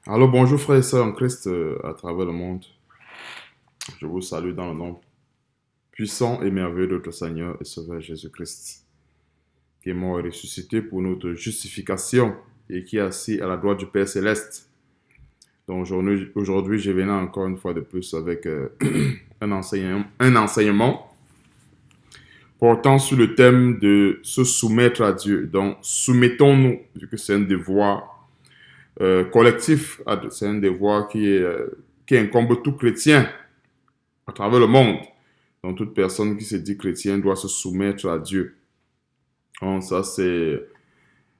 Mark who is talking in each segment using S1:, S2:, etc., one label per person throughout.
S1: Alors bonjour frères et sœurs en Christ à travers le monde. Je vous salue dans le nom puissant et merveilleux de notre Seigneur et Sauveur Jésus-Christ, qui est mort et ressuscité pour notre justification et qui est assis à la droite du Père Céleste. Donc aujourd'hui je venais encore une fois de plus avec un enseignement portant sur le thème de se soumettre à Dieu. Donc soumettons-nous, vu que c'est un devoir collectif, c'est un devoir qui incombe tout chrétien à travers le monde. Donc, toute personne qui se dit chrétien doit se soumettre à Dieu. Donc, ça, c'est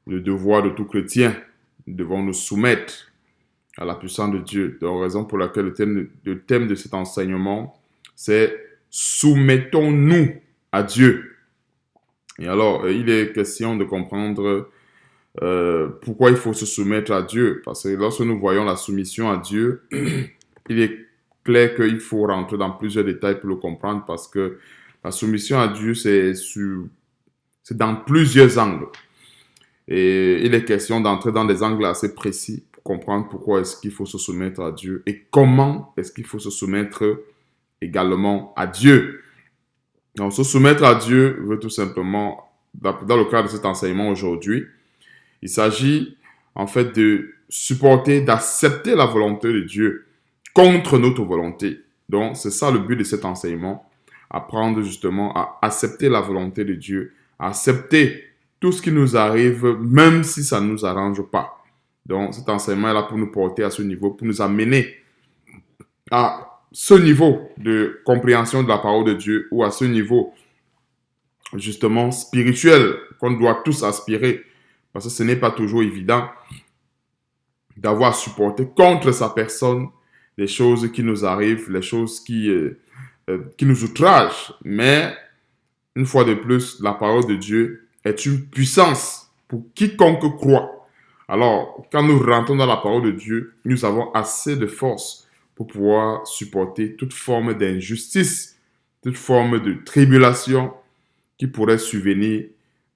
S1: le devoir de tout chrétien. Nous devons nous soumettre à la puissance de Dieu. Donc, raison pour laquelle le thème de cet enseignement, c'est soumettons-nous à Dieu. Et alors, il est question de comprendre pourquoi il faut se soumettre à Dieu. Parce que lorsque nous voyons la soumission à Dieu, il est clair qu'il faut rentrer dans plusieurs détails pour le comprendre parce que la soumission à Dieu, c'est dans plusieurs angles. Et il est question d'entrer dans des angles assez précis pour comprendre pourquoi est-ce qu'il faut se soumettre à Dieu et comment est-ce qu'il faut se soumettre également à Dieu. Donc, se soumettre à Dieu veut tout simplement, dans le cadre de cet enseignement aujourd'hui, il s'agit en fait de supporter, d'accepter la volonté de Dieu contre notre volonté. Donc, c'est ça le but de cet enseignement. Apprendre justement à accepter la volonté de Dieu, à accepter tout ce qui nous arrive, même si ça ne nous arrange pas. Donc, cet enseignement est là pour nous porter à ce niveau, pour nous amener à ce niveau de compréhension de la parole de Dieu ou à ce niveau justement spirituel qu'on doit tous aspirer. Parce que ce n'est pas toujours évident d'avoir supporté contre sa personne les choses qui nous arrivent, les choses qui nous outragent. Mais, une fois de plus, la parole de Dieu est une puissance pour quiconque croit. Alors, quand nous rentrons dans la parole de Dieu, nous avons assez de force pour pouvoir supporter toute forme d'injustice, toute forme de tribulation qui pourrait survenir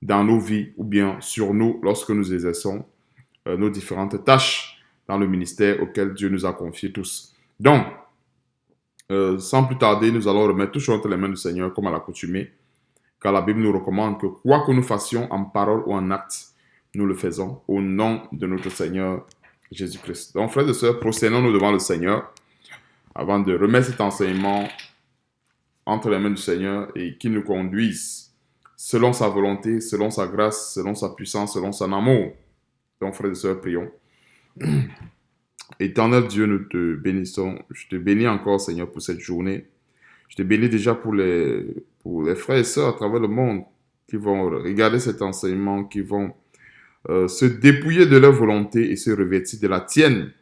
S1: dans nos vies ou bien sur nous lorsque nous exerçons nos différentes tâches dans le ministère auquel Dieu nous a confiés tous. Donc, sans plus tarder, nous allons remettre tout entre les mains du Seigneur comme à l'accoutumée, car la Bible nous recommande que quoi que nous fassions en parole ou en acte, nous le faisons au nom de notre Seigneur Jésus-Christ. Donc, frères et sœurs, prosternons-nous devant le Seigneur avant de remettre cet enseignement entre les mains du Seigneur et qu'il nous conduise selon sa volonté, selon sa grâce, selon sa puissance, selon son amour. Donc, frères et sœurs, prions. Éternel Dieu, nous te bénissons. Je te bénis encore, Seigneur, pour cette journée. Je te bénis déjà pour les frères et sœurs à travers le monde qui vont regarder cet enseignement, qui vont se dépouiller de leur volonté et se revêtir de la tienne.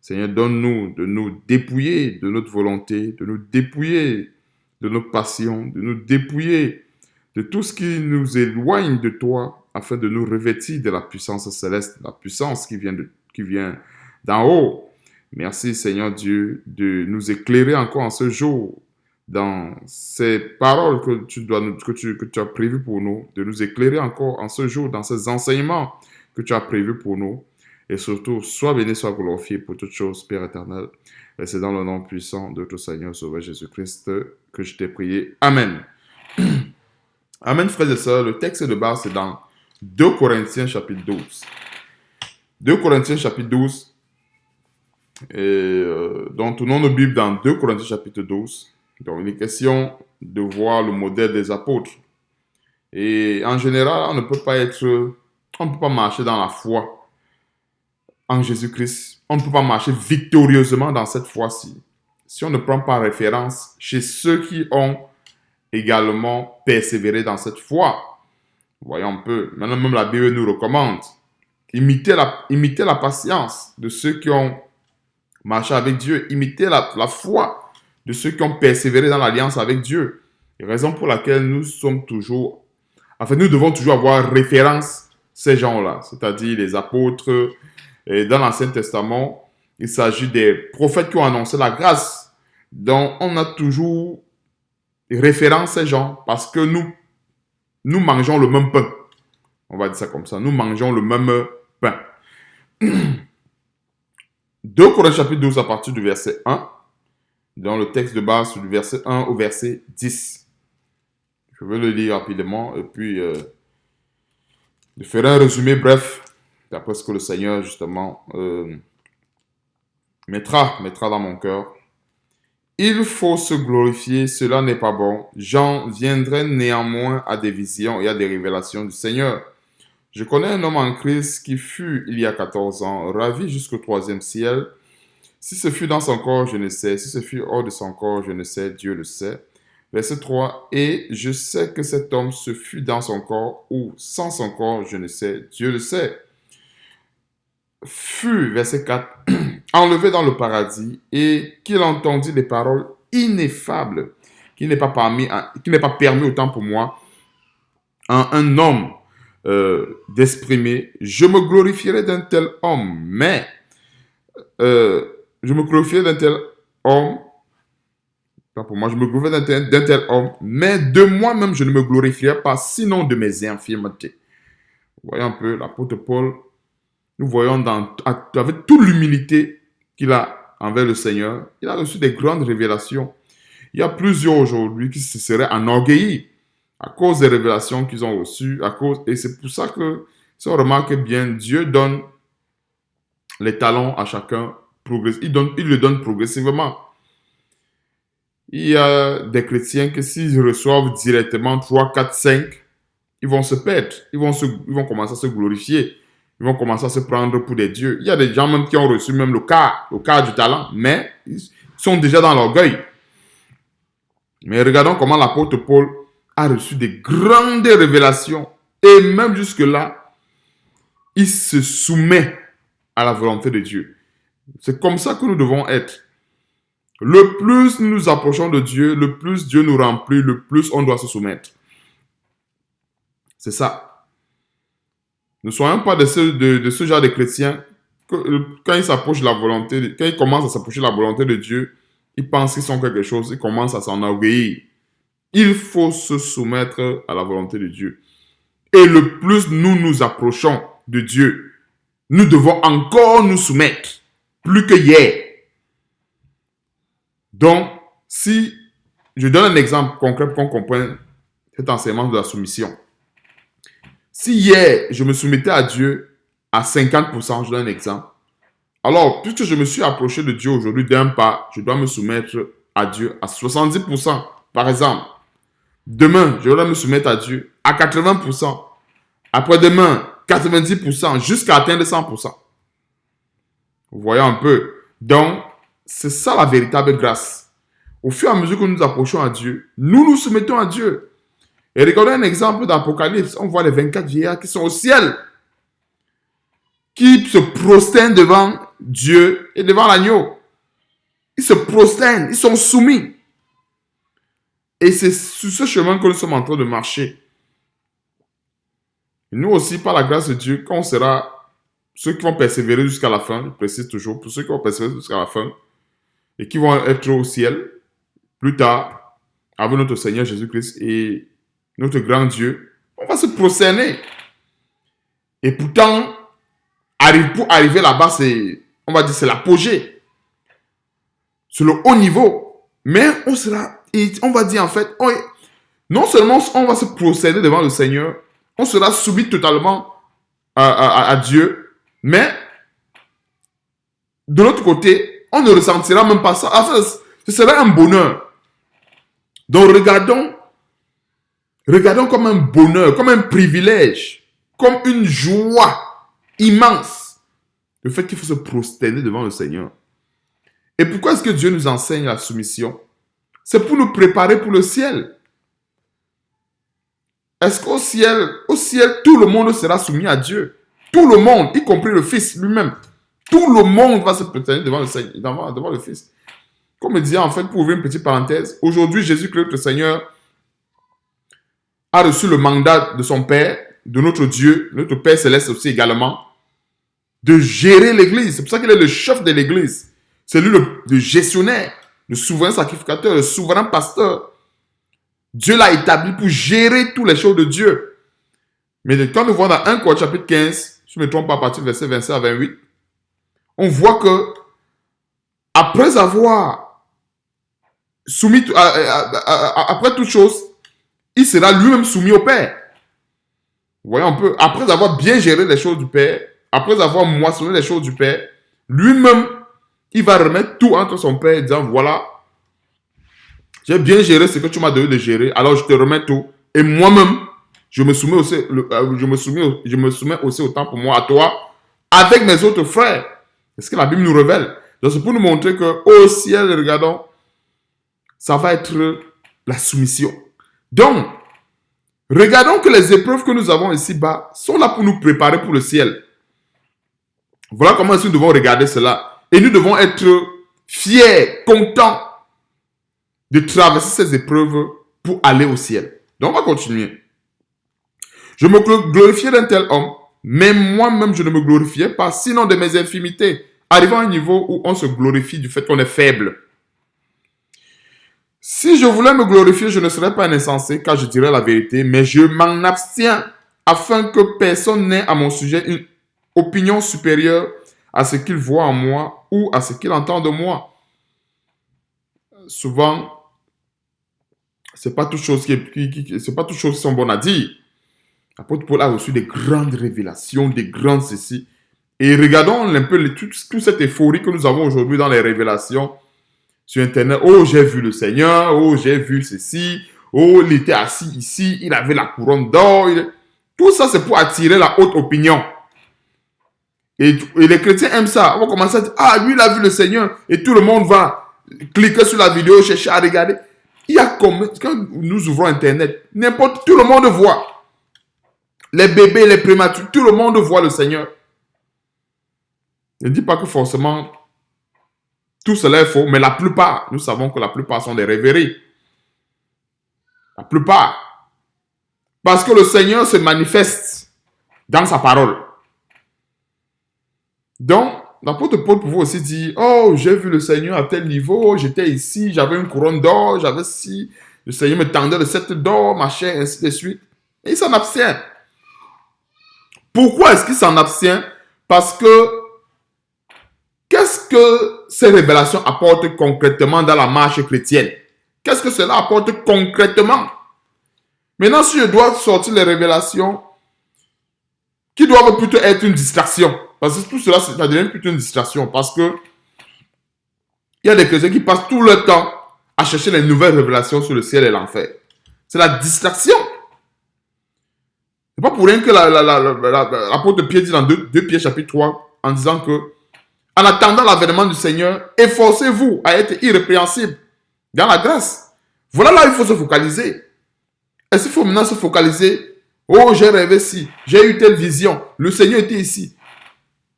S1: Seigneur, donne-nous de nous dépouiller de notre volonté, de nous dépouiller de nos passions, de nous dépouiller de tout ce qui nous éloigne de toi, afin de nous revêtir de la puissance céleste, la puissance qui vient d'en haut. Merci Seigneur Dieu de nous éclairer encore en ce jour dans ces paroles que tu as prévues pour nous, de nous éclairer encore en ce jour dans ces enseignements que tu as prévus pour nous. Et surtout, sois béni, sois glorifié pour toutes choses, Père éternel. Et c'est dans le nom puissant de notre Seigneur Sauveur Jésus-Christ que je t'ai prié. Amen. Amen, frères et sœurs. Le texte de base, c'est dans 2 Corinthiens chapitre 12. 2 Corinthiens chapitre 12. Donc, tournons nos Bibles dans 2 Corinthiens chapitre 12. Donc, il est question de voir le modèle des apôtres. Et en général, on ne peut pas marcher dans la foi en Jésus-Christ. On ne peut pas marcher victorieusement dans cette foi-ci si on ne prend pas référence chez ceux qui ont également persévéré dans cette foi. Voyons un peu. Maintenant, même la Bible nous recommande imiter la patience de ceux qui ont marché avec Dieu, imiter la foi de ceux qui ont persévéré dans l'alliance avec Dieu. Et raison pour laquelle nous devons toujours avoir référence ces gens-là, c'est-à-dire les apôtres. Et dans l'Ancien Testament, il s'agit des prophètes qui ont annoncé la grâce. Donc, on a toujours référence ces gens parce que nous mangeons le même pain. On va dire ça comme ça. Nous mangeons le même pain. 2 Corinthiens chapitre 12 à partir du verset 1, dans le texte de base du verset 1 au verset 10. Je vais le lire rapidement et puis je ferai un résumé bref d'après ce que le Seigneur justement mettra dans mon cœur. Il faut se glorifier, cela n'est pas bon. J'en viendrai néanmoins à des visions et à des révélations du Seigneur. Je connais un homme en Christ qui fut, il y a 14 ans, ravi jusqu'au 3e ciel. Si ce fut dans son corps, je ne sais. Si ce fut hors de son corps, je ne sais. Dieu le sait. Verset 3. Et je sais que cet homme se fut dans son corps ou sans son corps, je ne sais. Dieu le sait. Fut, verset 4, enlevé dans le paradis et qu'il entendit des paroles ineffables qui n'est pas permis autant pour moi à un homme d'exprimer. Je me glorifierai d'un tel homme, mais je me glorifierai d'un tel homme, pas pour moi, je me glorifierai d'un tel homme, mais de moi-même je ne me glorifierai pas, sinon de mes infirmités. Vous voyez un peu, l'apôtre Paul, nous voyons avec toute l'humilité qu'il a envers le Seigneur, il a reçu des grandes révélations. Il y a plusieurs aujourd'hui qui se seraient enorgueillis à cause des révélations qu'ils ont reçues, et c'est pour ça que, si on remarque bien, Dieu donne les talents à chacun, il le donne progressivement. Il y a des chrétiens que s'ils reçoivent directement 3, 4, 5, ils vont se perdre, ils vont commencer à se glorifier. Ils vont commencer à se prendre pour des dieux. Il y a des gens même qui ont reçu même le quart du talent, mais ils sont déjà dans l'orgueil. Mais regardons comment l'apôtre Paul a reçu des grandes révélations. Et même jusque-là, il se soumet à la volonté de Dieu. C'est comme ça que nous devons être. Le plus nous nous approchons de Dieu, le plus Dieu nous remplit, le plus on doit se soumettre. C'est ça. Ne soyons pas de ce genre de chrétiens quand ils s'approchent de la volonté, quand ils commencent à s'approcher de la volonté de Dieu, ils pensent qu'ils sont quelque chose, ils commencent à s'enorgueillir. Il faut se soumettre à la volonté de Dieu. Et le plus nous nous approchons de Dieu, nous devons encore nous soumettre, plus que hier. Donc, si je donne un exemple concret pour qu'on comprenne cet enseignement de la soumission. Si hier, je me soumettais à Dieu à 50%, je donne un exemple. Alors, puisque je me suis approché de Dieu aujourd'hui d'un pas, je dois me soumettre à Dieu à 70%, par exemple. Demain, je dois me soumettre à Dieu à 80%. Après-demain, 90%, jusqu'à atteindre 100%. Vous voyez un peu. Donc, c'est ça la véritable grâce. Au fur et à mesure que nous nous approchons à Dieu, nous nous soumettons à Dieu. Et regardez un exemple d'Apocalypse. On voit les 24 vieillards qui sont au ciel, qui se prosternent devant Dieu et devant l'agneau. Ils se prosternent, ils sont soumis. Et c'est sur ce chemin que nous sommes en train de marcher. Et nous aussi, par la grâce de Dieu, quand on sera ceux qui vont persévérer jusqu'à la fin, je précise toujours, pour ceux qui vont persévérer jusqu'à la fin, et qui vont être au ciel, plus tard, avec notre Seigneur Jésus-Christ et notre grand Dieu, on va se prosterner. Et pourtant, pour arriver là-bas, on va dire, c'est l'apogée. C'est le haut niveau. Mais on va dire en fait, non seulement on va se prosterner devant le Seigneur, on sera soumis totalement à Dieu, mais de l'autre côté, on ne ressentira même pas ça. Enfin, ce serait un bonheur. Donc regardons comme un bonheur, comme un privilège, comme une joie immense, le fait qu'il faut se prosterner devant le Seigneur. Et pourquoi est-ce que Dieu nous enseigne la soumission? C'est pour nous préparer pour le ciel. Est-ce qu'au ciel, tout le monde sera soumis à Dieu? Tout le monde, y compris le Fils lui-même. Tout le monde va se prosterner devant le Seigneur, devant le Fils. Comme je disais, en fait, pour ouvrir une petite parenthèse, aujourd'hui, Jésus-Christ, le Seigneur, a reçu le mandat de son Père, de notre Dieu, notre Père Céleste aussi également, de gérer l'Église. C'est pour ça qu'il est le chef de l'Église. C'est lui le gestionnaire, le souverain sacrificateur, le souverain pasteur. Dieu l'a établi pour gérer toutes les choses de Dieu. Mais quand nous voyons dans 1 Corinthiens chapitre 15, je ne me trompe pas à partir du verset 27 à 28, on voit que après avoir soumis, après toute chose, il sera lui-même soumis au Père. Vous voyez un peu, après avoir bien géré les choses du Père, après avoir moissonné les choses du Père, lui-même, il va remettre tout entre son Père, disant, voilà, j'ai bien géré ce que tu m'as donné de gérer, alors je te remets tout. Et moi-même, je me soumets aussi autant pour moi à toi, avec mes autres frères. C'est ce que la Bible nous révèle. Donc c'est pour nous montrer que au ciel, regardons, ça va être la soumission. Donc, regardons que les épreuves que nous avons ici-bas sont là pour nous préparer pour le ciel. Voilà comment nous devons regarder cela. Et nous devons être fiers, contents de traverser ces épreuves pour aller au ciel. Donc, on va continuer. Je me glorifiais d'un tel homme, mais moi-même, je ne me glorifiais pas, sinon de mes infimités, arrivant à un niveau où on se glorifie du fait qu'on est faible. Si je voulais me glorifier, je ne serais pas un insensé, car je dirais la vérité, mais je m'en abstiens, afin que personne n'ait à mon sujet une opinion supérieure à ce qu'il voit en moi ou à ce qu'il entend de moi. Souvent, c'est pas toutes choses c'est pas toutes choses qui sont bonnes à dire. L'apôtre Paul a reçu des grandes révélations, des grandes ceci. Et regardons un peu toute cette euphorie que nous avons aujourd'hui dans les révélations sur Internet. Oh, j'ai vu le Seigneur. Oh, j'ai vu ceci. Oh, il était assis ici. Il avait la couronne d'or. Tout ça, c'est pour attirer la haute opinion. Et les chrétiens aiment ça. On va commencer à dire, ah, lui, il a vu le Seigneur. Et tout le monde va cliquer sur la vidéo, chercher à regarder. Il y a comme, quand nous ouvrons Internet, tout le monde voit. Les bébés, les prématurés, tout le monde voit le Seigneur. Ne dis pas que forcément tout cela est faux, mais la plupart, nous savons que la plupart sont des rêveries. La plupart. Parce que le Seigneur se manifeste dans sa parole. Donc, l'apôtre Paul pouvait aussi dire, oh, j'ai vu le Seigneur à tel niveau, j'étais ici, j'avais une couronne d'or, j'avais ci, le Seigneur me tendait le sceptre d'or, machin, ainsi de suite. Et il s'en abstient. Pourquoi est-ce qu'il s'en abstient? Parce que qu'est-ce que ces révélations apportent concrètement dans la marche chrétienne? Qu'est-ce que cela apporte concrètement? Maintenant, si je dois sortir les révélations qui doivent plutôt être une distraction, parce que tout cela, ça devient plutôt une distraction, parce que il y a des chrétiens qui passent tout le temps à chercher les nouvelles révélations sur le ciel et l'enfer. C'est la distraction. C'est pas pour rien que l'apôtre Pierre dit dans 2 Pierre chapitre 3, en disant que en attendant l'avènement du Seigneur, efforcez-vous à être irrépréhensible dans la grâce. Voilà là où il faut se focaliser. Est-ce qu'il faut maintenant se focaliser? Oh, j'ai rêvé ci, j'ai eu telle vision, le Seigneur était ici.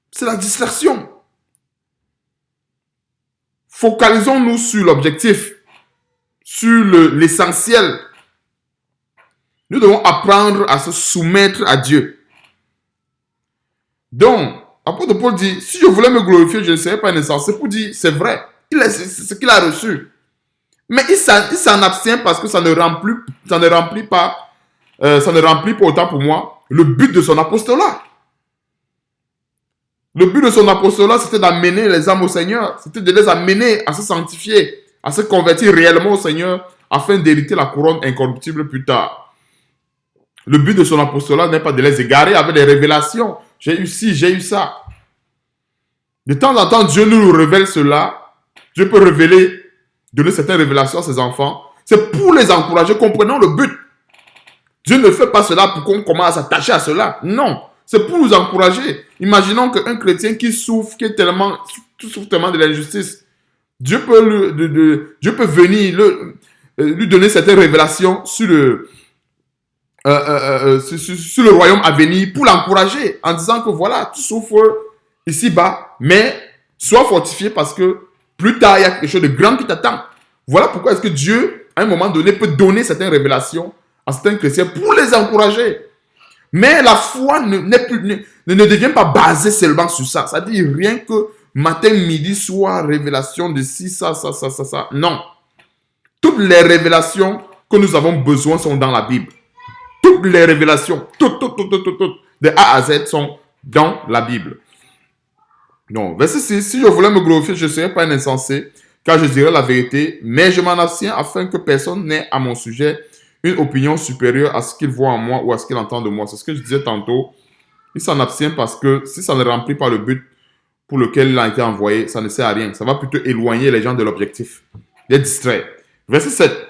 S1: C'est la distraction. Focalisons-nous sur l'objectif, sur l'essentiel. Nous devons apprendre à se soumettre à Dieu. Donc, l'apôtre Paul dit, si je voulais me glorifier, je ne serais pas un insensé. Pour dire, c'est vrai, c'est ce qu'il a reçu. Mais il s'en abstient parce que ça ne remplit pas autant pour moi le but de son apostolat. Le but de son apostolat, c'était d'amener les âmes au Seigneur. C'était de les amener à se sanctifier, à se convertir réellement au Seigneur, afin d'hériter la couronne incorruptible plus tard. Le but de son apostolat n'est pas de les égarer avec des révélations. J'ai eu ci, j'ai eu ça. De temps en temps, Dieu nous révèle cela. Dieu peut donner certaines révélations à ses enfants. C'est pour les encourager. Comprenons le but. Dieu ne fait pas cela pour qu'on commence à s'attacher à cela. Non. C'est pour nous encourager. Imaginons qu'un chrétien qui souffre tellement de l'injustice, Dieu peut venir lui donner certaines révélations sur le royaume à venir pour l'encourager en disant que voilà, tu souffres ici-bas, mais sois fortifié parce que plus tard, il y a quelque chose de grand qui t'attend. Voilà pourquoi est-ce que Dieu, à un moment donné, peut donner certaines révélations à certains chrétiens pour les encourager. Mais la foi ne devient pas basée seulement sur ça. C'est-à-dire rien que matin, midi, soir, révélation de ci, ça. Non. Toutes les révélations que nous avons besoin sont dans la Bible. Toutes les révélations, toutes, de A à Z sont dans la Bible. Donc, verset 6, si je voulais me glorifier, je ne serais pas un insensé, car je dirais la vérité, mais je m'en abstiens afin que personne n'ait à mon sujet une opinion supérieure à ce qu'il voit en moi ou à ce qu'il entend de moi. C'est ce que je disais tantôt. Il s'en abstient parce que si ça ne remplit pas le but pour lequel il a été envoyé, ça ne sert à rien. Ça va plutôt éloigner les gens de l'objectif, les distraire. Verset 7.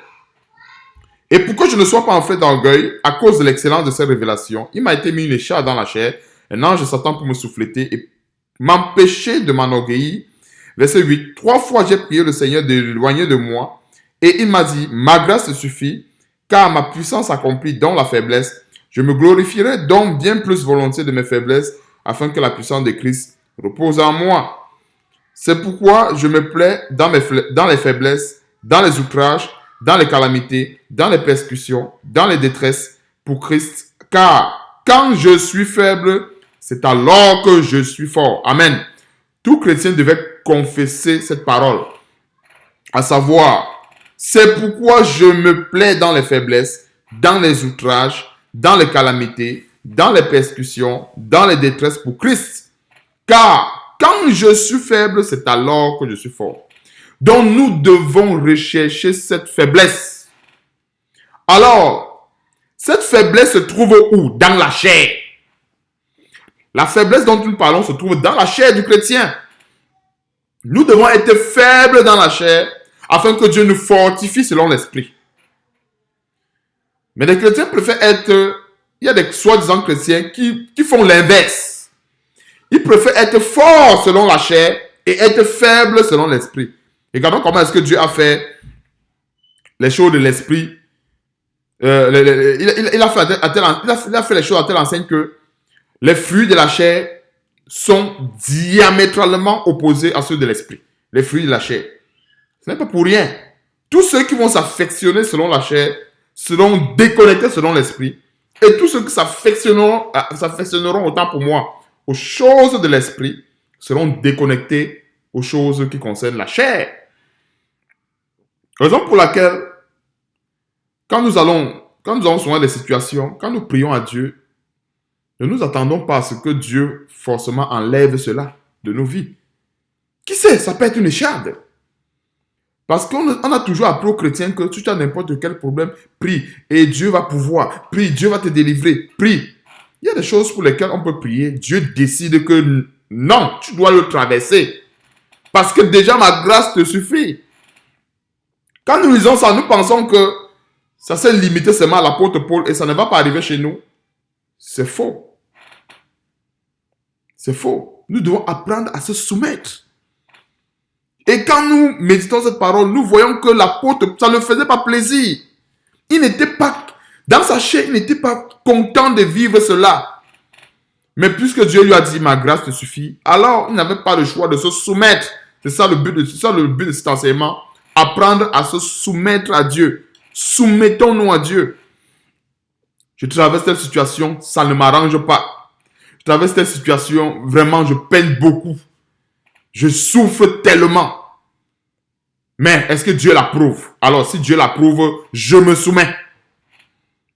S1: Et pour que je ne sois pas en fait d'orgueil, à cause de l'excellence de ces révélations, il m'a été mis une écharpe dans la chair, un ange de Satan pour me souffleter et m'empêcher de m'enorgueillir. Verset 8. 3 fois j'ai prié le Seigneur d'éloigner de moi, et il m'a dit, ma grâce te suffit, car ma puissance accomplit dans la faiblesse. Je me glorifierai donc bien plus volontiers de mes faiblesses, afin que la puissance de Christ repose en moi. C'est pourquoi je me plais dans les faiblesses, dans les outrages, dans les calamités, dans les persécutions, dans les détresses pour Christ. Car quand je suis faible, c'est alors que je suis fort. Amen. Tout chrétien devait confesser cette parole. À savoir, c'est pourquoi je me plais dans les faiblesses, dans les outrages, dans les calamités, dans les persécutions, dans les détresses pour Christ. Car quand je suis faible, c'est alors que je suis fort. Donc nous devons rechercher cette faiblesse. Alors, cette faiblesse se trouve où? Dans la chair. La faiblesse dont nous parlons se trouve dans la chair du chrétien. Nous devons être faibles dans la chair afin que Dieu nous fortifie selon l'esprit. Mais les chrétiens préfèrent être... Il y a des soi-disant chrétiens qui font l'inverse. Ils préfèrent être forts selon la chair et être faibles selon l'esprit. Regardons comment est-ce que Dieu a fait les choses de l'esprit. Il a fait les choses à telle enseigne que les fruits de la chair sont diamétralement opposés à ceux de l'esprit. Les fruits de la chair. Ce n'est pas pour rien. Tous ceux qui vont s'affectionner selon la chair seront déconnectés selon l'esprit. Et tous ceux qui s'affectionneront autant pour moi aux choses de l'esprit seront déconnectés aux choses qui concernent la chair. Raison pour laquelle, quand nous allons souvent des situations, quand nous prions à Dieu, ne nous attendons pas à ce que Dieu forcément enlève cela de nos vies. Qui sait, ça peut être une écharde. Parce qu'on a toujours appris aux chrétiens que si tu as n'importe quel problème, prie et Dieu va pouvoir. Prie, Dieu va te délivrer. Prie. Il y a des choses pour lesquelles on peut prier. Dieu décide que non, tu dois le traverser. Parce que déjà ma grâce te suffit. Quand nous lisons ça, nous pensons que ça s'est limité seulement à l'apôtre Paul et ça ne va pas arriver chez nous. C'est faux. C'est faux. Nous devons apprendre à se soumettre. Et quand nous méditons cette parole, nous voyons que l'apôtre, ça ne faisait pas plaisir. Il n'était pas, dans sa chair, il n'était pas content de vivre cela. Mais puisque Dieu lui a dit, ma grâce te suffit, alors il n'avait pas le choix de se soumettre. C'est ça le but de cet enseignement. Apprendre à se soumettre à Dieu. Soumettons-nous à Dieu. Je traverse cette situation, ça ne m'arrange pas. Je traverse cette situation, vraiment, je peine beaucoup. Je souffre tellement. Mais est-ce que Dieu l'approuve? Alors, si Dieu l'approuve, je me soumets.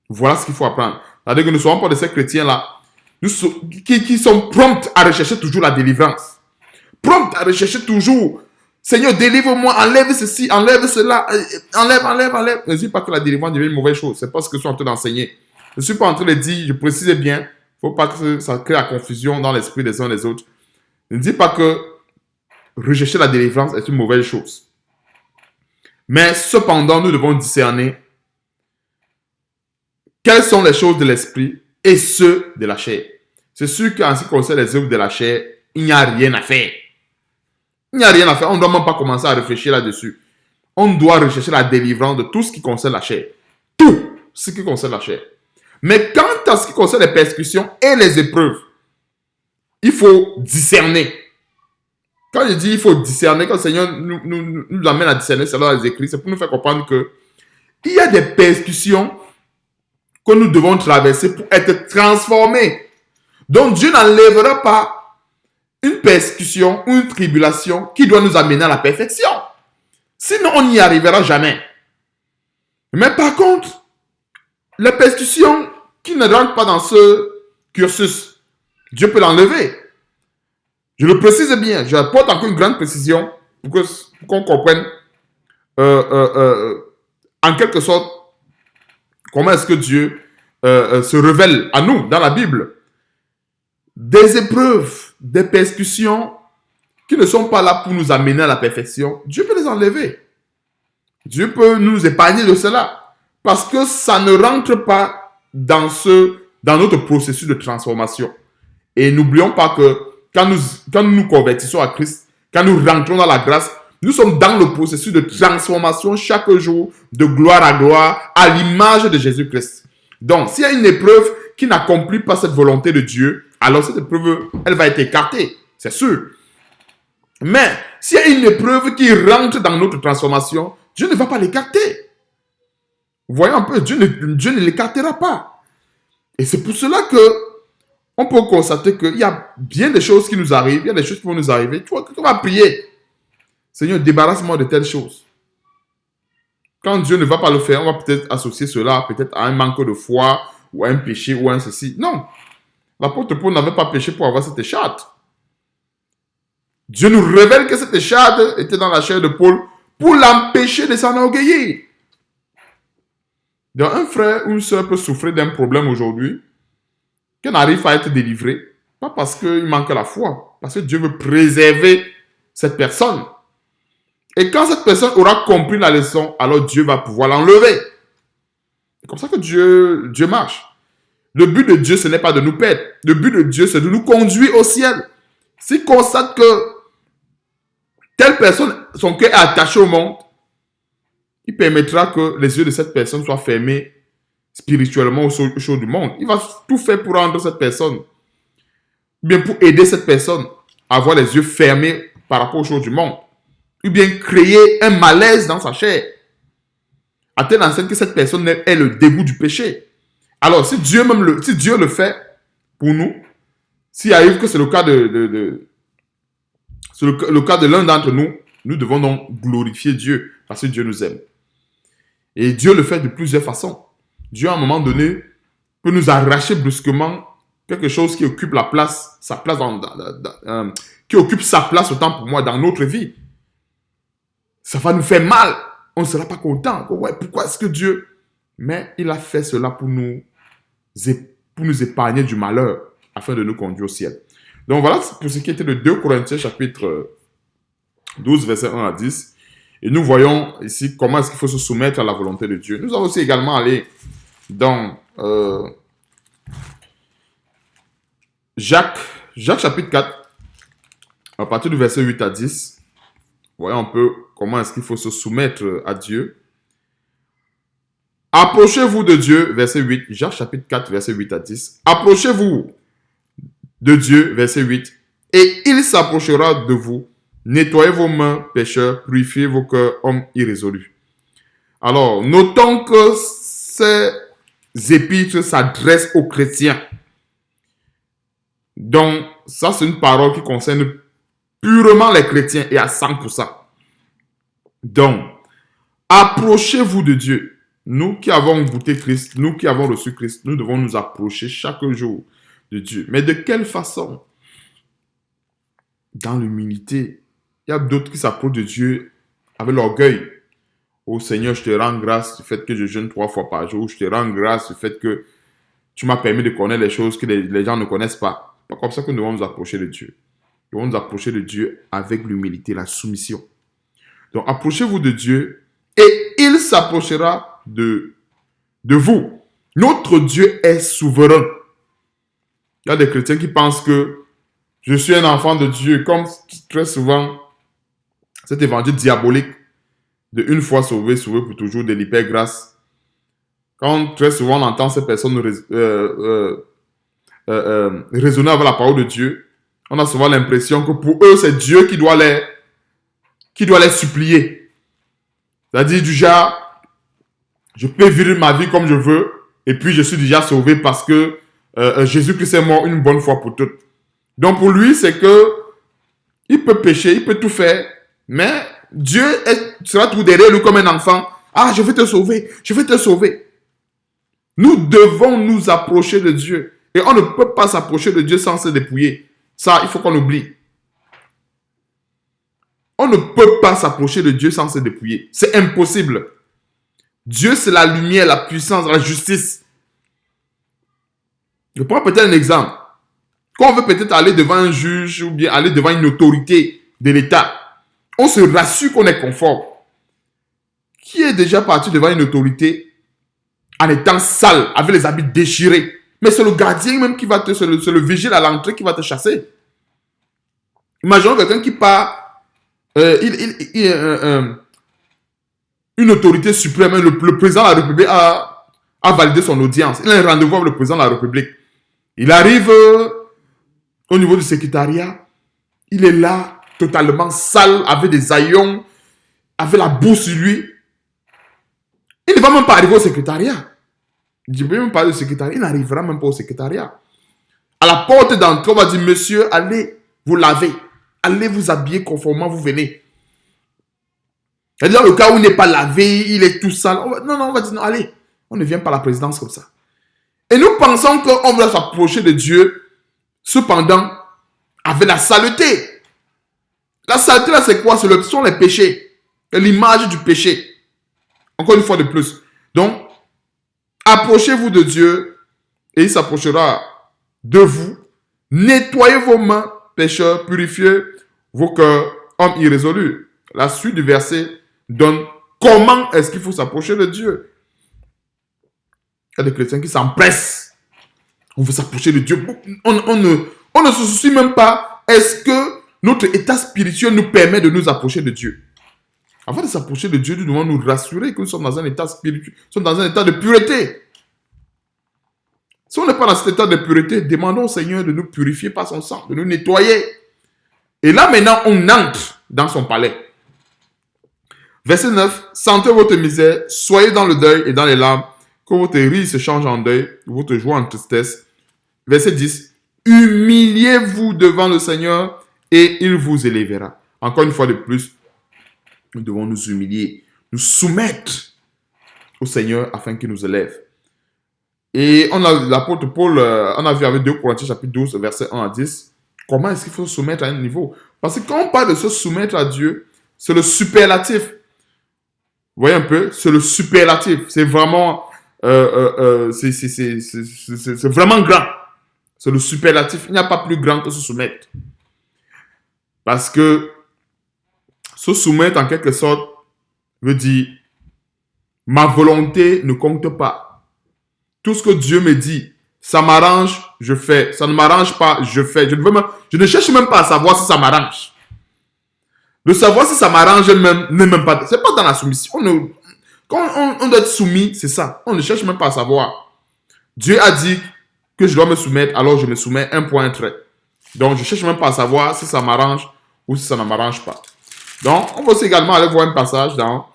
S1: Voilà ce qu'il faut apprendre. C'est-à-dire que nous ne sommes pas de ces chrétiens-là qui sont prompts à rechercher toujours la délivrance. Prompts à rechercher toujours, Seigneur, délivre-moi, enlève ceci, enlève cela, enlève. Je ne dis pas que la délivrance devient une mauvaise chose. Ce n'est pas ce que je suis en train d'enseigner. Je ne suis pas en train de dire, je précise bien, il ne faut pas que ça crée la confusion dans l'esprit des uns et des autres. Je ne dis pas que rechercher la délivrance est une mauvaise chose. Mais cependant, nous devons discerner quelles sont les choses de l'esprit et ceux de la chair. C'est sûr qu'en ce qui concerne les œuvres de la chair, il n'y a rien à faire. Il n'y a rien à faire. On ne doit même pas commencer à réfléchir là-dessus. On doit rechercher la délivrance de tout ce qui concerne la chair. Tout ce qui concerne la chair. Mais quant à ce qui concerne les persécutions et les épreuves, il faut discerner. Quand je dis il faut discerner, quand le Seigneur nous amène à discerner selon les Écritures, c'est pour nous faire comprendre que il y a des persécutions que nous devons traverser pour être transformés. Donc Dieu n'enlèvera pas une persécution ou une tribulation qui doit nous amener à la perfection. Sinon, on n'y arrivera jamais. Mais par contre, les persécutions qui ne rentrent pas dans ce cursus, Dieu peut l'enlever. Je le précise bien, j'apporte encore une grande précision pour qu'on comprenne en quelque sorte comment est-ce que Dieu se révèle à nous dans la Bible. Des épreuves, des persécutions qui ne sont pas là pour nous amener à la perfection, Dieu peut les enlever. Dieu peut nous épargner de cela. Parce que ça ne rentre pas dans notre processus de transformation. Et n'oublions pas que quand nous nous convertissons à Christ, quand nous rentrons dans la grâce, nous sommes dans le processus de transformation chaque jour, de gloire à gloire, à l'image de Jésus-Christ. Donc, s'il y a une épreuve qui n'accomplit pas cette volonté de Dieu, alors cette épreuve, elle va être écartée, c'est sûr. Mais s'il y a une épreuve qui rentre dans notre transformation, Dieu ne va pas l'écarter. Voyons un peu, Dieu ne l'écartera pas. Et c'est pour cela que on peut constater qu'il y a bien des choses qui nous arrivent, il y a des choses qui vont nous arriver. Tu vois, quand on va prier, Seigneur, débarrasse-moi de telles choses. Quand Dieu ne va pas le faire, on va peut-être associer cela peut-être à un manque de foi, ou à un péché, ou à un ceci. Non. L'apôtre Paul n'avait pas péché pour avoir cette écharde. Dieu nous révèle que cette écharde était dans la chair de Paul pour l'empêcher de s'enorgueillir. Donc, un frère ou une soeur peut souffrir d'un problème aujourd'hui, qu'il n'arrive pas à être délivré, pas parce qu'il manque la foi, parce que Dieu veut préserver cette personne. Et quand cette personne aura compris la leçon, alors Dieu va pouvoir l'enlever. C'est comme ça que Dieu marche. Le but de Dieu, ce n'est pas de nous perdre. Le but de Dieu, c'est de nous conduire au ciel. S'il constate que telle personne, son cœur est attaché au monde, il permettra que les yeux de cette personne soient fermés spirituellement aux choses du monde. Il va tout faire pour rendre cette personne, bien pour aider cette personne à avoir les yeux fermés par rapport aux choses du monde. Ou bien créer un malaise dans sa chair, à telle enseigne que cette personne ait le dégoût du péché. Alors, si Dieu le fait pour nous, s'il arrive que c'est le cas le cas de l'un d'entre nous, nous devons donc glorifier Dieu parce que Dieu nous aime. Et Dieu le fait de plusieurs façons. Dieu, à un moment donné, peut nous arracher brusquement quelque chose qui occupe qui occupe sa place autant pour moi dans notre vie. Ça va nous faire mal. On ne sera pas content. Ouais, pourquoi est-ce que Dieu... Mais il a fait cela pour nous épargner du malheur, afin de nous conduire au ciel. Donc voilà pour ce qui était de 2 Corinthiens chapitre 12, verset 1 à 10. Et nous voyons ici comment est-ce qu'il faut se soumettre à la volonté de Dieu. Nous allons aussi également aller dans Jacques chapitre 4, à partir du verset 8 à 10. Voyons un peu comment est-ce qu'il faut se soumettre à Dieu. Approchez-vous de Dieu, verset 8, Jacques chapitre 4, verset 8 à 10. Approchez-vous de Dieu, verset 8, et il s'approchera de vous. Nettoyez vos mains, pécheurs, purifiez vos cœurs, hommes irrésolus. Alors, notons que ces épîtres s'adressent aux chrétiens. Donc, ça c'est une parole qui concerne purement les chrétiens et à 100%. Donc, approchez-vous de Dieu. Nous qui avons goûté Christ, nous qui avons reçu Christ, nous devons nous approcher chaque jour de Dieu. Mais de quelle façon? Dans l'humilité. Il y a d'autres qui s'approchent de Dieu avec l'orgueil. Oh Seigneur, je te rends grâce du fait que je jeûne 3 fois par jour. Je te rends grâce du fait que tu m'as permis de connaître les choses que les gens ne connaissent pas. C'est pas comme ça que nous devons nous approcher de Dieu. Nous devons nous approcher de Dieu avec l'humilité, la soumission. Donc, approchez-vous de Dieu et il s'approchera de vous. Notre Dieu est souverain. Il y a des chrétiens qui pensent que je suis un enfant de Dieu, comme très souvent cet évangile diabolique de une fois sauvé, sauvé pour toujours, de l'hypergrâce. Quand très souvent on entend ces personnes raisonner avec la parole de Dieu, on a souvent l'impression que pour eux, c'est Dieu qui doit les supplier. C'est-à-dire du genre, je peux vivre ma vie comme je veux, et puis je suis déjà sauvé parce que Jésus-Christ est mort une bonne fois pour toutes. Donc pour lui, c'est que il peut pécher, il peut tout faire, mais Dieu sera tout derrière lui comme un enfant. Ah, je vais te sauver, je vais te sauver. Nous devons nous approcher de Dieu. Et on ne peut pas s'approcher de Dieu sans se dépouiller. Ça, il faut qu'on oublie. ne peut pas s'approcher de Dieu sans se dépouiller. C'est impossible. Dieu, c'est la lumière, la puissance, la justice. Je prends peut-être un exemple. Quand on veut peut-être aller devant un juge ou bien aller devant une autorité de l'État, on se rassure qu'on est conforme. Qui est déjà parti devant une autorité en étant sale, avec les habits déchirés? Mais c'est le gardien même qui va te... C'est le vigile à l'entrée qui va te chasser. Imaginons quelqu'un qui part... une autorité suprême, le président de la République a validé son audience. Il a un rendez-vous avec le président de la République. Il arrive au niveau du secrétariat. Il est là, totalement sale, avec des haillons, avec la boue sur lui. Il ne va même pas arriver au secrétariat. Je ne peux même pas aller au secrétariat. Il n'arrivera même pas au secrétariat. À la porte d'entrée, on va dire, monsieur, allez vous laver. Allez vous habiller conformément, vous venez. C'est-à-dire, le cas où il n'est pas lavé, il est tout sale. On va dire, non, allez, on ne vient pas à la présidence comme ça. Et nous pensons qu'on va s'approcher de Dieu, cependant, avec la saleté. La saleté, là, c'est quoi? Ce sont les péchés. L'image du péché. Encore une fois de plus. Donc, approchez-vous de Dieu et il s'approchera de vous. Nettoyez vos mains, pécheurs, purifiez vos cœurs, hommes irrésolus. La suite du verset donne comment est-ce qu'il faut s'approcher de Dieu. Il y a des chrétiens qui s'empressent. On veut s'approcher de Dieu. On ne se soucie même pas. Est-ce que notre état spirituel nous permet de nous approcher de Dieu? Avant de s'approcher de Dieu, nous devons nous rassurer que nous sommes dans un état spirituel, nous sommes dans un état de pureté. Si on n'est pas dans cet état de pureté, demandons au Seigneur de nous purifier par son sang, de nous nettoyer. Et là maintenant, on entre dans son palais. Verset 9, sentez votre misère, soyez dans le deuil et dans les larmes, que votre rire se change en deuil, votre joie en tristesse. Verset 10, humiliez-vous devant le Seigneur et il vous élèvera. Encore une fois de plus, nous devons nous humilier, nous soumettre au Seigneur afin qu'il nous élève. Et on a l'apôtre Paul, on a vu avec 2 Corinthiens chapitre 12, verset 1 à 10, comment est-ce qu'il faut se soumettre à un niveau. Parce que quand on parle de se soumettre à Dieu, c'est le superlatif. Vous voyez un peu, c'est le superlatif. C'est vraiment, c'est vraiment grand. C'est le superlatif. Il n'y a pas plus grand que se soumettre. Parce que se soumettre en quelque sorte veut dire ma volonté ne compte pas. Tout ce que Dieu me dit, ça m'arrange, je fais. Ça ne m'arrange pas, je fais. Je ne cherche même pas à savoir si ça m'arrange. De savoir si ça m'arrange n'est même pas. C'est pas dans la soumission. Quand on doit être soumis, c'est ça. On ne cherche même pas à savoir. Dieu a dit que je dois me soumettre, alors je me soumets, un point, un trait. Donc, je ne cherche même pas à savoir si ça m'arrange ou si ça ne m'arrange pas. Donc, on va aussi également aller voir un passage dans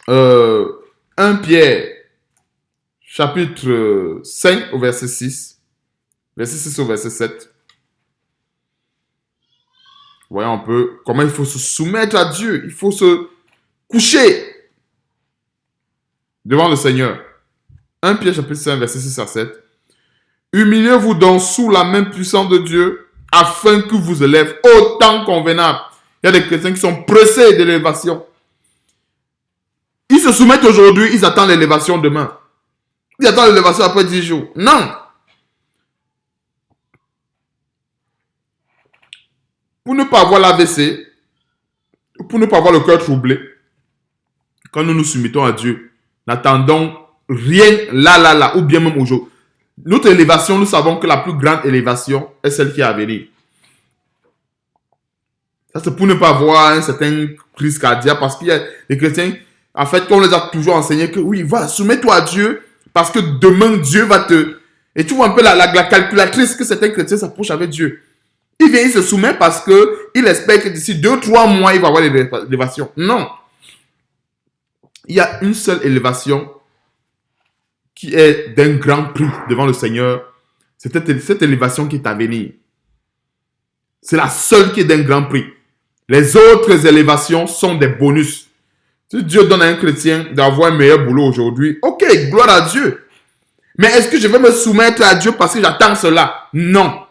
S1: 1 Pierre, chapitre 5 au verset 6. Verset 6 au verset 7. Voyons un peu comment il faut se soumettre à Dieu. Il faut se coucher devant le Seigneur. 1 Pierre, chapitre 5, verset 6 à 7. Humiliez-vous donc sous la main puissante de Dieu afin qu'il vous élève au temps convenable. Il y a des chrétiens qui sont pressés d'élévation. Ils se soumettent aujourd'hui, ils attendent l'élévation demain. Ils attendent l'élévation après 10 jours. Non. Pour ne pas avoir l'AVC, pour ne pas avoir le cœur troublé, quand nous nous soumettons à Dieu, n'attendons rien là, ou bien même aujourd'hui. Notre élévation, nous savons que la plus grande élévation est celle qui est à venir. Ça, c'est pour ne pas avoir un certain crise cardiaque, parce qu'il y a des chrétiens, en fait, qu'on les a toujours enseigné que oui, va, soumets-toi à Dieu, parce que demain, Dieu va te... Et tu vois un peu la calculatrice que certains chrétiens s'approchent avec Dieu. Il vient, il se soumet parce qu'il espère que d'ici 2-3 mois, il va avoir l'élévation. Non. Il y a une seule élévation qui est d'un grand prix devant le Seigneur. C'est cette élévation qui est à venir. C'est la seule qui est d'un grand prix. Les autres élévations sont des bonus. Si Dieu donne à un chrétien d'avoir un meilleur boulot aujourd'hui, ok, gloire à Dieu. Mais est-ce que je vais me soumettre à Dieu parce que j'attends cela? Non.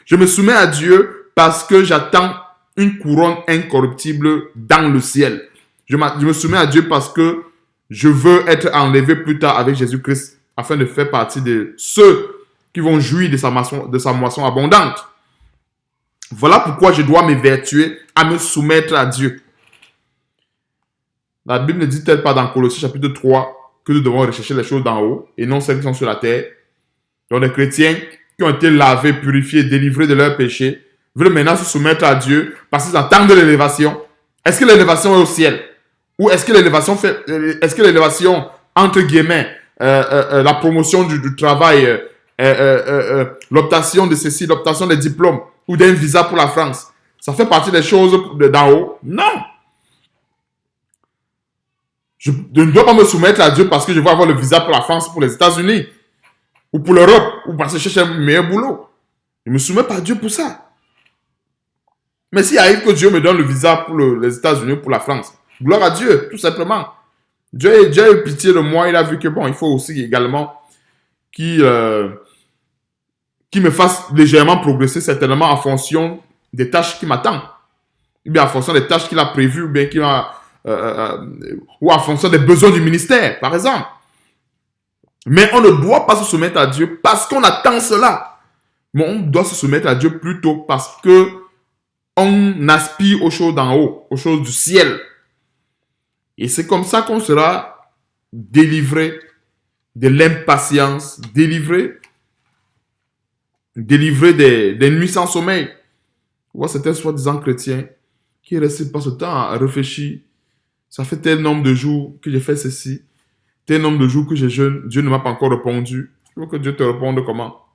S1: Je me soumets à Dieu parce que j'attends une couronne incorruptible dans le ciel. Je me soumets à Dieu parce que je veux être enlevé plus tard avec Jésus-Christ afin de faire partie de ceux qui vont jouir de sa moisson abondante. Voilà pourquoi je dois m'évertuer à me soumettre à Dieu. La Bible ne dit-elle pas dans Colossiens chapitre 3 que nous devons rechercher les choses d'en haut et non celles qui sont sur la terre. Donc les chrétiens qui ont été lavés, purifiés, délivrés de leurs péchés veulent maintenant se soumettre à Dieu parce qu'ils attendent de l'élévation. Est-ce que l'élévation est au ciel? Ou est-ce que l'élévation, entre guillemets, la promotion du travail, l'obtention de ceci, l'obtention des diplômes ou d'un visa pour la France, ça fait partie des choses d'en haut? Non! Je ne dois pas me soumettre à Dieu parce que je veux avoir le visa pour la France, pour les États-Unis, ou pour l'Europe, ou parce que je cherche un meilleur boulot. Je ne me soumets pas à Dieu pour ça. Mais s'il arrive que Dieu me donne le visa pour les États-Unis ou pour la France, gloire à Dieu, tout simplement. Dieu a eu pitié de moi, il a vu que bon, il faut aussi également qu'il me fasse légèrement progresser, certainement en fonction des tâches qui m'attendent. Ou bien en fonction des tâches qu'il a prévues, ou bien ou en fonction des besoins du ministère, par exemple. Mais on ne doit pas se soumettre à Dieu parce qu'on attend cela. Mais on doit se soumettre à Dieu plutôt parce que on aspire aux choses d'en haut, aux choses du ciel. Et c'est comme ça qu'on sera délivré de l'impatience, délivré des nuits sans sommeil. Tu vois, c'était soi-disant chrétien qui restait pas ce temps à réfléchir. Ça fait tel nombre de jours que j'ai fait ceci, tel nombre de jours que j'ai jeûné, Dieu ne m'a pas encore répondu. Tu veux que Dieu te réponde comment?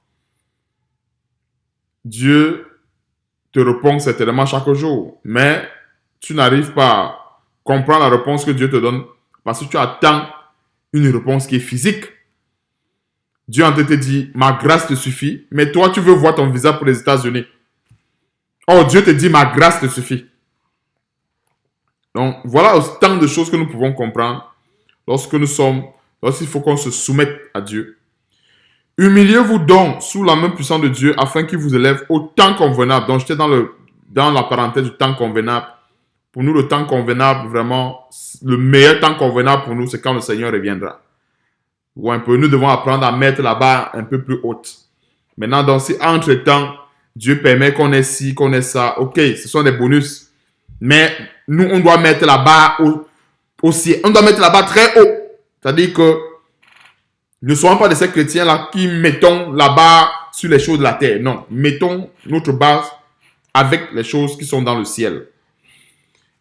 S1: Dieu te répond certainement chaque jour, mais tu n'arrives pas à comprendre la réponse que Dieu te donne parce que tu attends une réponse qui est physique. Dieu en te dit, ma grâce te suffit, mais toi, tu veux voir ton visa pour les États-Unis. Oh, Dieu te dit, ma grâce te suffit. Donc, voilà autant de choses que nous pouvons comprendre lorsqu'il faut qu'on se soumette à Dieu. Humiliez-vous donc sous la main puissante de Dieu afin qu'il vous élève au temps convenable. Donc, j'étais dans la parenthèse du temps convenable. Pour nous, le temps convenable, vraiment, le meilleur temps convenable pour nous, c'est quand le Seigneur reviendra. Ou un peu, nous devons apprendre à mettre la barre un peu plus haute. Maintenant, dans ces entre-temps, Dieu permet qu'on ait ci, qu'on ait ça. Ok, ce sont des bonus. Mais nous, on doit mettre la barre aussi. On doit mettre la barre très haut. C'est-à-dire que ne soyons pas de ces chrétiens-là qui mettons la barre sur les choses de la terre. Non, mettons notre base avec les choses qui sont dans le ciel.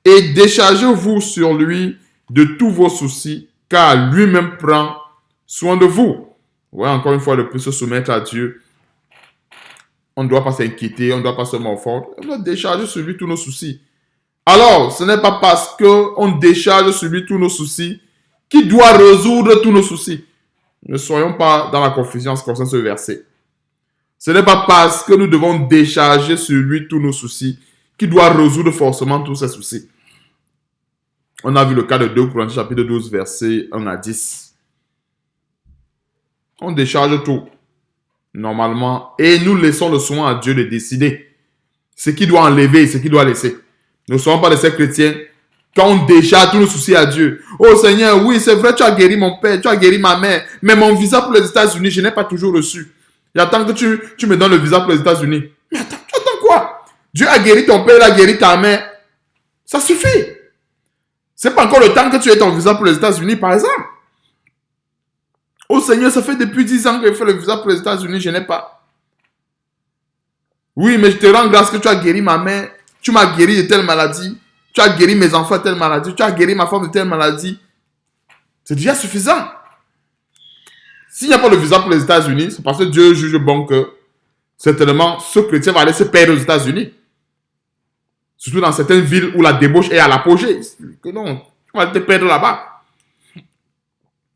S1: Et déchargez-vous sur lui de tous vos soucis, car lui-même prend soin de vous. Ouais, encore une fois, de plus se soumettre à Dieu. On ne doit pas s'inquiéter, on ne doit pas se morfondre. On doit décharger sur lui tous nos soucis. Alors, ce n'est pas parce qu'on décharge sur lui tous nos soucis qu'il doit résoudre tous nos soucis. Ne soyons pas dans la confusion en ce qui concerne ce verset. Ce n'est pas parce que nous devons décharger sur lui tous nos soucis qu'il doit résoudre forcément tous ses soucis. On a vu le cas de 2 Corinthiens chapitre 12, versets 1 à 10. On décharge tout, normalement, et nous laissons le soin à Dieu de décider ce qu'il doit enlever et ce qu'il doit laisser. Ne soyons pas de ces chrétiens quand on décharge tous nos soucis à Dieu. Oh Seigneur, oui, c'est vrai, tu as guéri mon père, tu as guéri ma mère, mais mon visa pour les États-Unis, je n'ai pas toujours reçu. J'attends que tu me donnes le visa pour les États-Unis. Mais attends, tu attends quoi? Dieu a guéri ton père, il a guéri ta mère. Ça suffit. C'est pas encore le temps que tu aies ton visa pour les États-Unis, par exemple. Oh Seigneur, ça fait depuis 10 ans que je fais le visa pour les États-Unis, je n'ai pas. Oui, mais je te rends grâce que tu as guéri ma mère, tu m'as guéri de telle maladie, tu as guéri mes enfants de telle maladie, tu as guéri ma femme de telle maladie. C'est déjà suffisant. S'il n'y a pas de visa pour les États-Unis, c'est parce que Dieu juge bon que certainement ce chrétien va aller se perdre aux États-Unis. Surtout dans certaines villes où la débauche est à l'apogée. Que non, tu vas te perdre là-bas.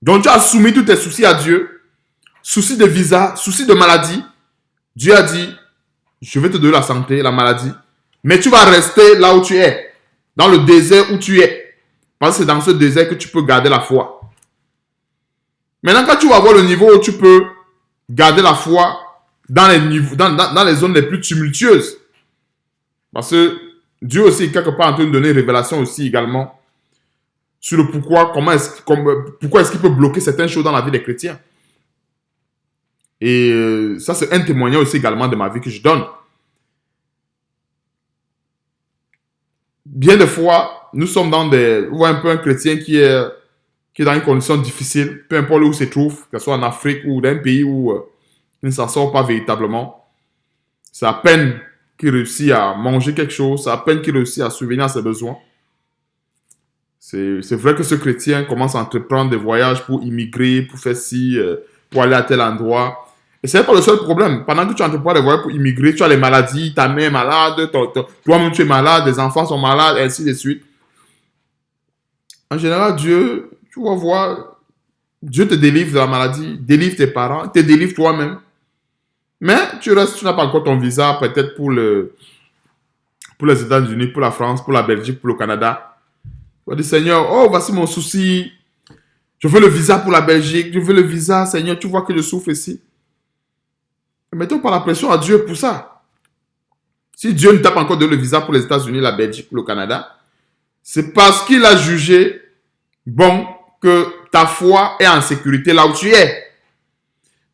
S1: Donc tu as soumis tous tes soucis à Dieu. Soucis de visa, soucis de maladie. Dieu a dit, je vais te donner la santé, la maladie. Mais tu vas rester là où tu es. Dans le désert où tu es. Parce que c'est dans ce désert que tu peux garder la foi. Maintenant, quand tu vas avoir le niveau où tu peux garder la foi dans les zones les plus tumultueuses. Parce que Dieu aussi, quelque part, en train de donner une révélation aussi également sur le pourquoi, pourquoi est-ce qu'il peut bloquer certaines choses dans la vie des chrétiens. Et ça, c'est un témoignage aussi également de ma vie que je donne. Bien des fois, nous sommes dans des... On voit un peu un chrétien qui est dans une condition difficile, peu importe où il se trouve, que ce soit en Afrique ou dans un pays où il ne s'en sort pas véritablement. C'est à peine qu'il réussit à manger quelque chose, c'est à peine qu'il réussit à subvenir à ses besoins. C'est vrai que ce chrétien commence à entreprendre des voyages pour immigrer, pour faire ci, pour aller à tel endroit. Et ce n'est pas le seul problème. Pendant que tu entreprends des voyages pour immigrer, tu as les maladies, ta mère est malade, toi-même tu es malade, les enfants sont malades, et ainsi de suite. En général, Dieu, tu vas voir, Dieu te délivre de la maladie, délivre tes parents, te délivre toi-même. Mais tu restes, tu n'as pas encore ton visa, peut-être pour les États-Unis, pour la France, pour la Belgique, pour le Canada. Tu vas dire, Seigneur, oh, voici mon souci. Je veux le visa pour la Belgique, je veux le visa, Seigneur, tu vois que je souffre ici. Mettons pas la pression à Dieu pour ça. Si Dieu ne t'a pas encore donné le visa pour les États-Unis, la Belgique, pour le Canada, c'est parce qu'il a jugé bon que ta foi est en sécurité là où tu es.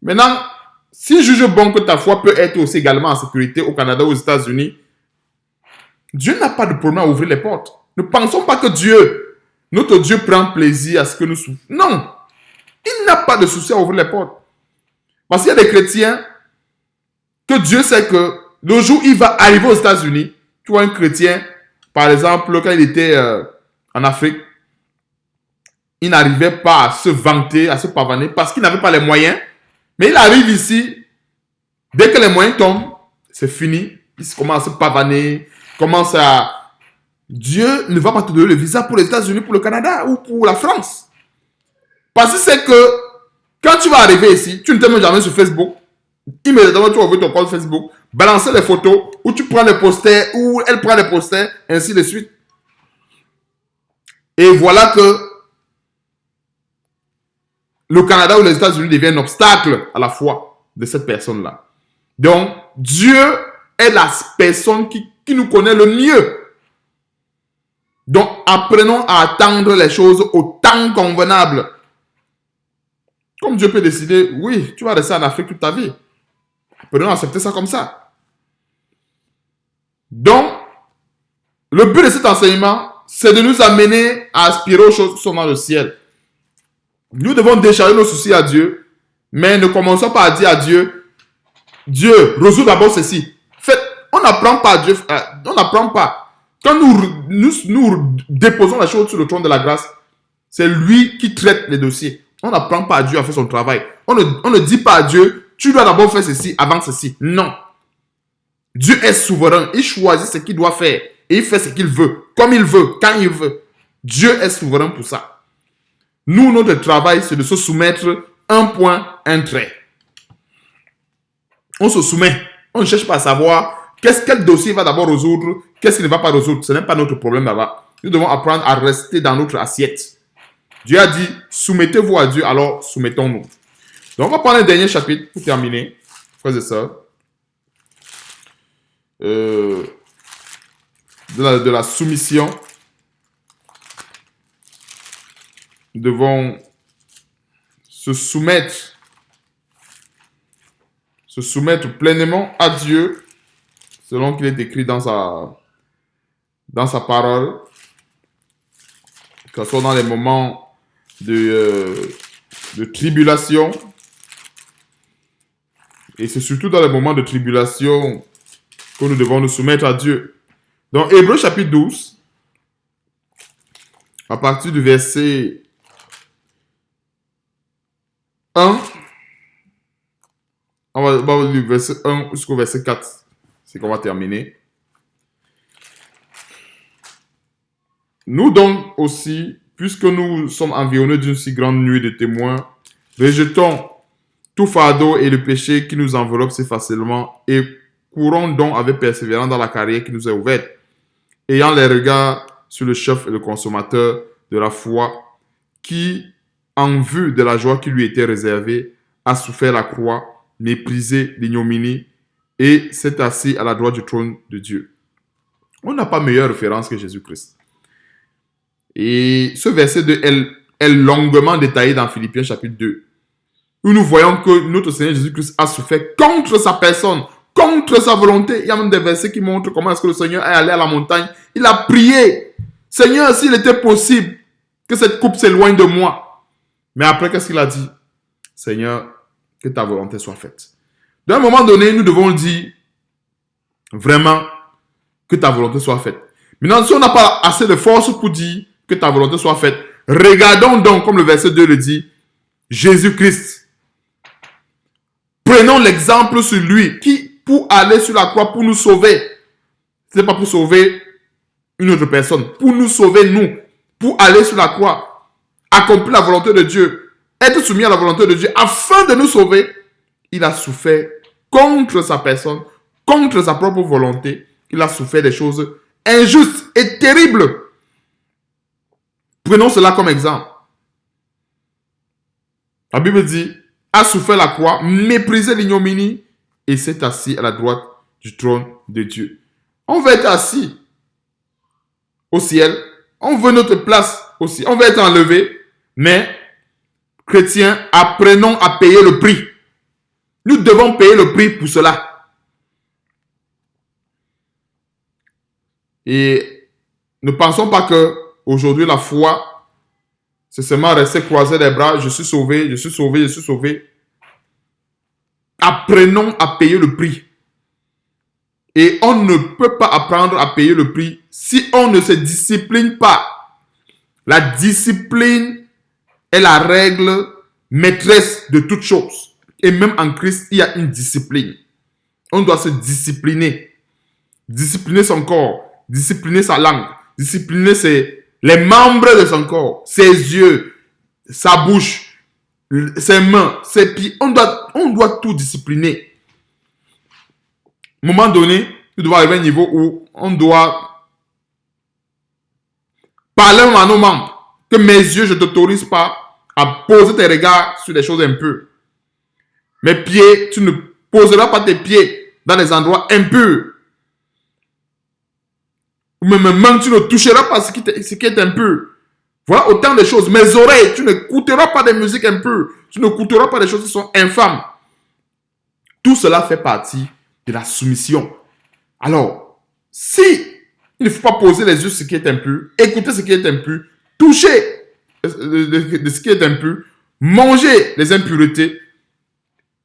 S1: Maintenant, s'il juge bon que ta foi peut être aussi également en sécurité au Canada ou aux États-Unis, Dieu n'a pas de problème à ouvrir les portes. Ne pensons pas que notre Dieu prend plaisir à ce que nous souffrons. Non, il n'a pas de souci à ouvrir les portes. Parce qu'il y a des chrétiens que Dieu sait que le jour où il va arriver aux États-Unis, tu vois un chrétien, par exemple, quand il était en Afrique, il n'arrivait pas à se vanter, à se pavaner parce qu'il n'avait pas les moyens. Mais il arrive ici, dès que les moyens tombent, c'est fini. Il commence à se pavaner, commence à... Dieu ne va pas te donner le visa pour les États-Unis, pour le Canada ou pour la France. Parce que c'est que quand tu vas arriver ici, tu ne te mets jamais sur Facebook. Immédiatement, tu vas ouvrir ton compte Facebook, balancer les photos, ou tu prends les posters, ou elle prend les posters, ainsi de suite. Et voilà que le Canada ou les États-Unis deviennent un obstacle à la foi de cette personne-là. Donc, Dieu est la personne qui nous connaît le mieux. Donc, apprenons à attendre les choses au temps convenable. Comme Dieu peut décider, oui, tu vas rester en Afrique toute ta vie. Apprenons à accepter ça comme ça. Donc, le but de cet enseignement, c'est de nous amener à aspirer aux choses qui sont dans le ciel. Nous devons décharger nos soucis à Dieu, mais ne commençons pas à dire à Dieu, Dieu, résous d'abord ceci. En fait, on n'apprend pas à Dieu, on n'apprend pas. Quand nous déposons la chose sur le trône de la grâce, c'est lui qui traite les dossiers. On n'apprend pas à Dieu à faire son travail. On ne dit pas à Dieu, tu dois d'abord faire ceci avant ceci. Non. Dieu est souverain. Il choisit ce qu'il doit faire. Et il fait ce qu'il veut, comme il veut, quand il veut. Dieu est souverain pour ça. Nous, notre travail, c'est de se soumettre un point, un trait. On se soumet. On ne cherche pas à savoir quel dossier va d'abord résoudre, qu'est-ce qu'il ne va pas résoudre. Ce n'est pas notre problème là-bas. Nous devons apprendre à rester dans notre assiette. Dieu a dit, soumettez-vous à Dieu, alors soumettons-nous. Donc, on va prendre un dernier chapitre pour terminer, frères et sœurs. De la soumission. Nous devons se soumettre pleinement à Dieu, selon qu'il est écrit dans sa parole, que ce soit dans les moments de tribulation, et c'est surtout dans les moments de tribulation que nous devons nous soumettre à Dieu. Dans Hébreux chapitre 12, à partir du verset 1, on va du verset 1 jusqu'au verset 4, c'est qu'on va terminer. Nous donc aussi, puisque nous sommes environnés d'une si grande nuée de témoins, rejetons tout fardeau et le péché qui nous enveloppe si facilement et courons donc avec persévérance dans la carrière qui nous est ouverte, ayant les regards sur le chef et le consommateur de la foi, qui, en vue de la joie qui lui était réservée, a souffert la croix, méprisé l'ignominie et s'est assis à la droite du trône de Dieu. On n'a pas meilleure référence que Jésus-Christ. Et ce verset 2 est longuement détaillé dans Philippiens chapitre 2, où nous voyons que notre Seigneur Jésus-Christ a souffert contre sa personne, contre sa volonté. Il y a même des versets qui montrent comment est-ce que le Seigneur est allé à la montagne. Il a prié. Seigneur, s'il était possible que cette coupe s'éloigne de moi. Mais après, qu'est-ce qu'il a dit? Seigneur, que ta volonté soit faite. D'un moment donné, nous devons dire vraiment que ta volonté soit faite. Maintenant, si on n'a pas assez de force pour dire que ta volonté soit faite, regardons donc, comme le verset 2 le dit, Jésus-Christ. Prenons l'exemple sur lui qui, pour aller sur la croix, pour nous sauver, ce n'est pas pour sauver une autre personne, pour nous sauver nous, pour aller sur la croix, accomplir la volonté de Dieu, être soumis à la volonté de Dieu, afin de nous sauver, il a souffert contre sa personne, contre sa propre volonté. Il a souffert des choses injustes et terribles. Prenons cela comme exemple. La Bible dit, a souffert la croix, méprisé l'ignominie et s'est assis à la droite du trône de Dieu. On veut être assis au ciel. On veut notre place aussi. On veut être enlevé. Mais, chrétiens, apprenons à payer le prix. Nous devons payer le prix pour cela. Et ne pensons pas que aujourd'hui la foi, c'est seulement rester croiser les bras. Je suis sauvé, je suis sauvé, je suis sauvé. Apprenons à payer le prix. Et on ne peut pas apprendre à payer le prix si on ne se discipline pas. La discipline est la règle maîtresse de toute chose. Et même en Christ, il y a une discipline. On doit se discipliner. Discipliner son corps, discipliner sa langue, discipliner les membres de son corps, ses yeux, sa bouche, ses mains, ses pieds. On doit tout discipliner. À un moment donné, nous devons arriver à un niveau où on doit parler à nos membres. Que mes yeux, je ne t'autorise pas à poser tes regards sur des choses impures. Mes pieds, tu ne poseras pas tes pieds dans des endroits impurs. Ou même tu ne toucheras pas ce qui est impur. Voilà autant de choses. Mes oreilles, tu n'écouteras pas des musiques impures. Tu n'écouteras pas des choses qui sont infâmes. Tout cela fait partie de la soumission. Alors, si il ne faut pas poser les yeux sur ce qui est impur, écouter ce qui est impur, toucher de ce qui est impur, manger les impuretés,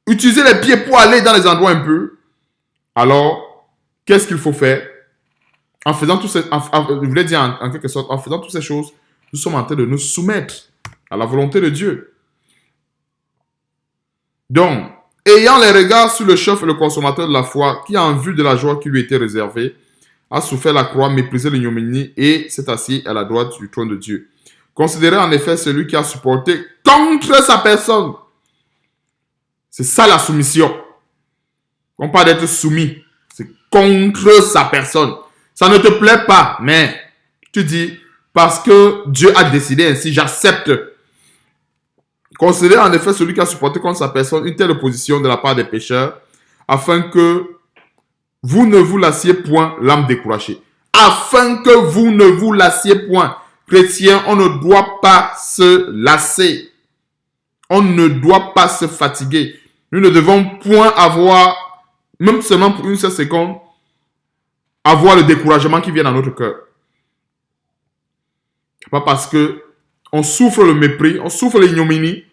S1: utiliser les pieds pour aller dans les endroits impurs, alors, qu'est-ce qu'il faut faire? En faisant tout je voulais dire en quelque sorte, en faisant toutes ces choses, nous sommes en train de nous soumettre à la volonté de Dieu. Donc, ayant les regards sur le chef et le consommateur de la foi, qui en vue de la joie qui lui était réservée, a souffert la croix, méprisé l'ignominie et s'est assis à la droite du trône de Dieu. Considérez en effet celui qui a supporté contre sa personne. C'est ça la soumission. On parle d'être soumis. C'est contre sa personne. Ça ne te plaît pas, mais tu dis, parce que Dieu a décidé ainsi, j'accepte. Considérez en effet celui qui a supporté contre sa personne une telle opposition de la part des pécheurs, afin que vous ne vous lassiez point l'âme découragée. Afin que vous ne vous lassiez point. Chrétiens, on ne doit pas se lasser. On ne doit pas se fatiguer. Nous ne devons point avoir, même seulement pour une seule seconde, avoir le découragement qui vient dans notre cœur. Ce n'est pas parce que on souffre le mépris, on souffre l'ignominie,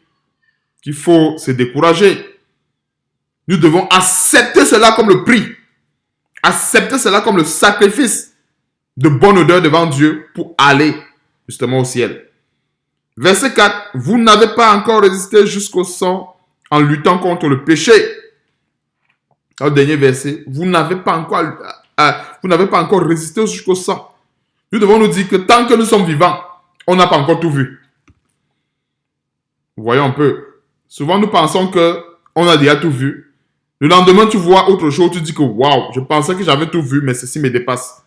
S1: qu'il faut se décourager. Nous devons accepter cela comme le prix. Accepter cela comme le sacrifice de bonne odeur devant Dieu pour aller justement au ciel. Verset 4. Vous n'avez pas encore résisté jusqu'au sang en luttant contre le péché. Au dernier verset. Vous n'avez pas encore résisté jusqu'au sang. Nous devons nous dire que tant que nous sommes vivants, on n'a pas encore tout vu. Voyons un peu. Souvent, nous pensons qu'on a déjà tout vu. Le lendemain, tu vois autre chose, tu dis que waouh, je pensais que j'avais tout vu, mais ceci me dépasse.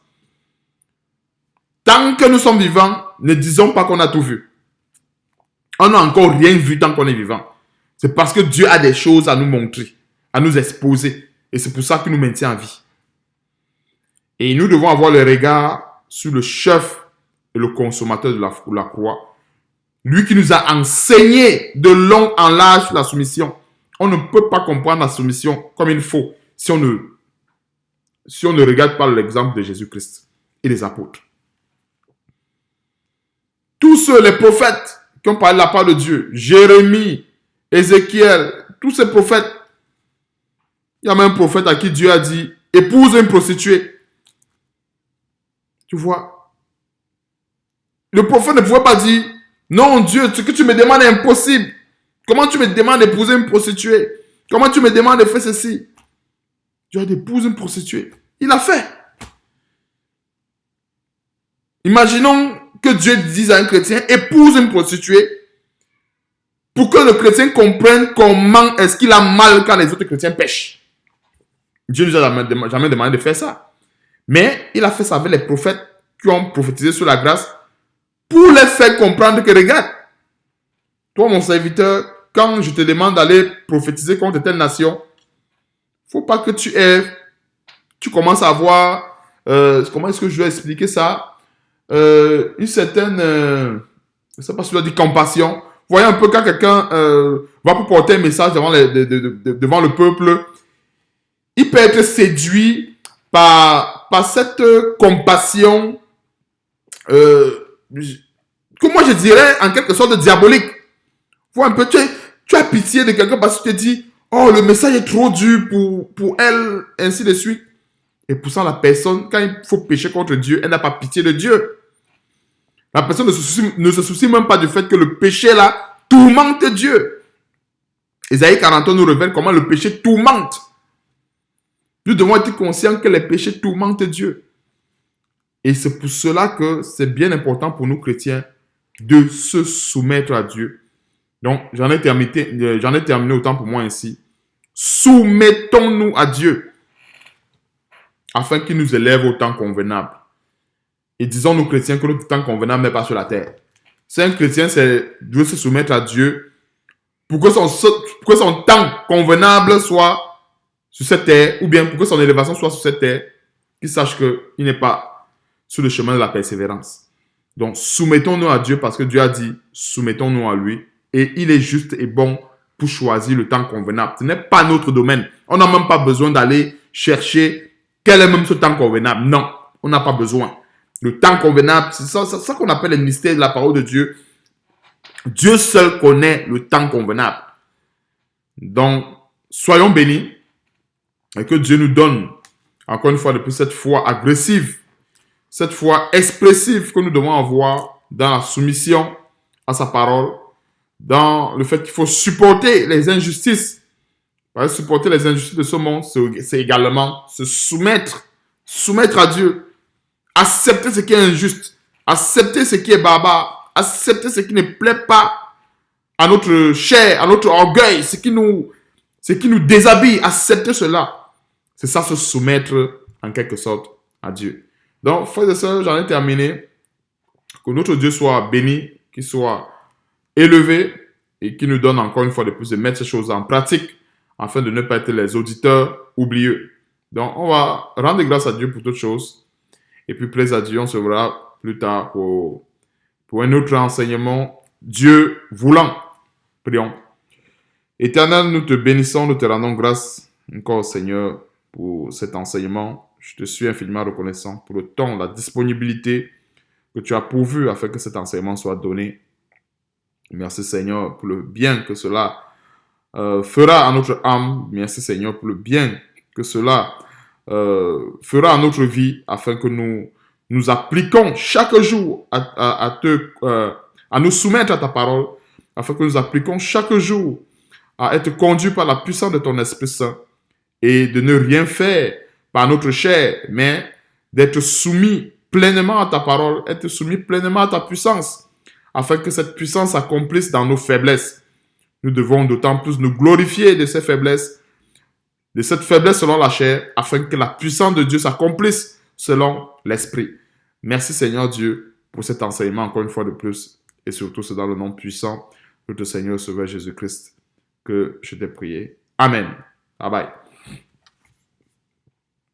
S1: Tant que nous sommes vivants, ne disons pas qu'on a tout vu. On n'a encore rien vu tant qu'on est vivant. C'est parce que Dieu a des choses à nous montrer, à nous exposer. Et c'est pour ça qu'il nous maintient en vie. Et nous devons avoir le regard sur le chef et le consommateur de la croix. Lui qui nous a enseigné de long en large la soumission. On ne peut pas comprendre la soumission comme il faut si on ne regarde pas l'exemple de Jésus-Christ et les apôtres. Tous ceux, les prophètes qui ont parlé de la part de Dieu, Jérémie, Ézéchiel, tous ces prophètes, il y a même un prophète à qui Dieu a dit, épouse une prostituée. Tu vois, le prophète ne pouvait pas dire, non Dieu, ce que tu me demandes est impossible. Comment tu me demandes d'épouser une prostituée? Comment tu me demandes de faire ceci? Dieu a dit, épouse une prostituée. Il a fait. Imaginons que Dieu dise à un chrétien, épouse une prostituée, pour que le chrétien comprenne comment est-ce qu'il a mal quand les autres chrétiens pêchent. Dieu ne nous a jamais demandé de faire ça. Mais il a fait ça avec les prophètes qui ont prophétisé sur la grâce pour les faire comprendre que regarde, toi mon serviteur, quand je te demande d'aller prophétiser contre telle nation, il ne faut pas que tu commences à avoir, comment est-ce que je dois expliquer ça, une certaine, je ne sais pas si je dois dire compassion. Vous voyez un peu quand quelqu'un va pour porter un message devant le peuple, il peut être séduit par cette compassion que moi je dirais en quelque sorte diabolique. Vois un peu, tu as pitié de quelqu'un parce que tu te dis, oh le message est trop dur pour elle, ainsi de suite. Et pourtant la personne, quand il faut pécher contre Dieu, elle n'a pas pitié de Dieu. La personne ne se soucie même pas du fait que le péché là tourmente Dieu. Isaïe 41 nous révèle comment le péché tourmente. Nous devons être conscients que les péchés tourmentent Dieu. Et c'est pour cela que c'est bien important pour nous chrétiens de se soumettre à Dieu. Donc, j'en ai terminé autant pour moi ainsi. Soumettons-nous à Dieu afin qu'il nous élève au temps convenable. Et disons nous chrétiens que le temps convenable n'est pas sur la terre. Si un chrétien doit se soumettre à Dieu pour que son temps convenable soit sur cette terre, ou bien pour que son élévation soit sur cette terre, qu'il sache qu'il n'est pas sur le chemin de la persévérance. Donc, soumettons-nous à Dieu parce que Dieu a dit, soumettons-nous à lui. Et il est juste et bon pour choisir le temps convenable. Ce n'est pas notre domaine. On n'a même pas besoin d'aller chercher quel est même ce temps convenable. Non, on n'a pas besoin. Le temps convenable, c'est ça qu'on appelle le mystère de la parole de Dieu. Dieu seul connaît le temps convenable. Donc, soyons bénis et que Dieu nous donne, encore une fois de plus, cette foi agressive, cette foi expressive que nous devons avoir dans la soumission à sa parole, dans le fait qu'il faut supporter les injustices. Parce que supporter les injustices de ce monde, c'est également se soumettre à Dieu, accepter ce qui est injuste, accepter ce qui est barbare, accepter ce qui ne plaît pas à notre chair, à notre orgueil, ce qui nous déshabille, accepter cela. C'est ça, se soumettre en quelque sorte à Dieu. Donc, frères et sœurs, j'en ai terminé. Que notre Dieu soit béni, qu'il soit élevé et qu'il nous donne encore une fois de plus de mettre ces choses en pratique afin de ne pas être les auditeurs oublieux. Donc, on va rendre grâce à Dieu pour toutes choses. Et puis, plaise à Dieu, on se verra plus tard pour un autre enseignement. Dieu voulant. Prions. Éternel, nous te bénissons, nous te rendons grâce encore, Seigneur, pour cet enseignement. Je te suis infiniment reconnaissant pour le temps, la disponibilité que tu as pourvu afin que cet enseignement soit donné. Merci, Seigneur, pour le bien que cela fera à notre âme. Merci, Seigneur, pour le bien que cela fera à notre vie afin que nous appliquons chaque jour à nous soumettre à ta parole, afin que nous appliquons chaque jour à être conduits par la puissance de ton Esprit Saint et de ne rien faire par notre chair, mais d'être soumis pleinement à ta parole, être soumis pleinement à ta puissance, afin que cette puissance s'accomplisse dans nos faiblesses. Nous devons d'autant plus nous glorifier de ces faiblesses, de cette faiblesse selon la chair, afin que la puissance de Dieu s'accomplisse selon l'Esprit. Merci Seigneur Dieu pour cet enseignement encore une fois de plus, et surtout c'est dans le nom puissant de notre Seigneur Sauveur Jésus-Christ que je t'ai prié. Amen. Bye bye.